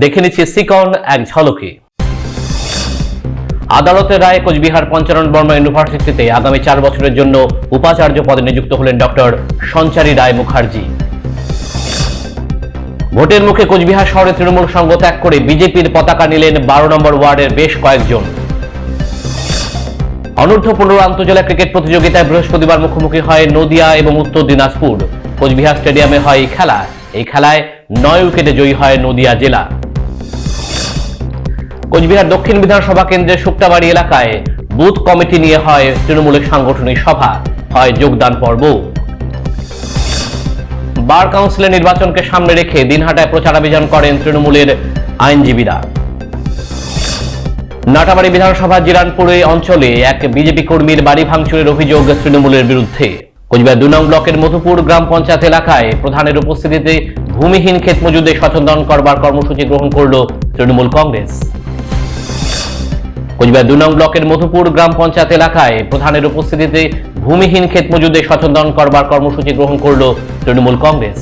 দেখে নিচ্ছি সিকন এক ঝলকে। আদালতের রায়ে কোচবিহার পঞ্চানন বর্মা ইউনিভার্সিটিতে আগামী 4 বছরের জন্য উপাচার্য পদে নিযুক্ত হলেন ডক্টর সঞ্চারী রায় মুখার্জি। ভোটের মুখে কোচবিহার শহরে তৃণমূল সঙ্গ ত্যাগ করে বিজেপির পতাকা নিলেন 12 নম্বর ওয়ার্ডের বেশ কয়েকজন। অনূর্ধ্ব 15 আন্তজেলা ক্রিকেট প্রতিযোগিতায় বৃহস্পতিবার মুখোমুখি হয় নদিয়া এবং উত্তর দিনাজপুর। কোচবিহার স্টেডিয়ামে হয় এই খেলায় 9 উইকেটে জয়ী হয় নদিয়া জেলা। কোচবিহার দক্ষিণ বিধানসভা কেন্দ্রের শুক্তাবাড়ি এলাকায় বুথ কমিটি নিয়ে হয় তৃণমূলের সাংগঠনিক সভা, হয় যোগদান পর্ব। বার কাউন্সিলের নির্বাচনকে সামনে রেখে দিনহাটায় প্রচারাভিযান করেন তৃণমূলের আইনজীবীরা। নাটাবাড়ি বিধানসভা জিরানপুরে অঞ্চলে এক বিজেপি কর্মীর বাড়ি ভাঙচুরের অভিযোগ তৃণমূলের বিরুদ্ধে। কোচবিহার 2 নং ব্লকের মধুপুর গ্রাম পঞ্চায়েত এলাকায় প্রধানের উপস্থিতিতে ভূমিহীন ক্ষেত মজুদের সচেতন করবার কর্মসূচি গ্রহণ করল তৃণমূল কংগ্রেস। কোচবিহার 2 নং ব্লকের মধুপুর গ্রাম পঞ্চায়েত এলাকায় প্রধানের উপস্থিতিতে ভূমিহীন ক্ষেত মজুদের সচেতন করবার কর্মসূচি গ্রহণ করল তৃণমূল কংগ্রেস।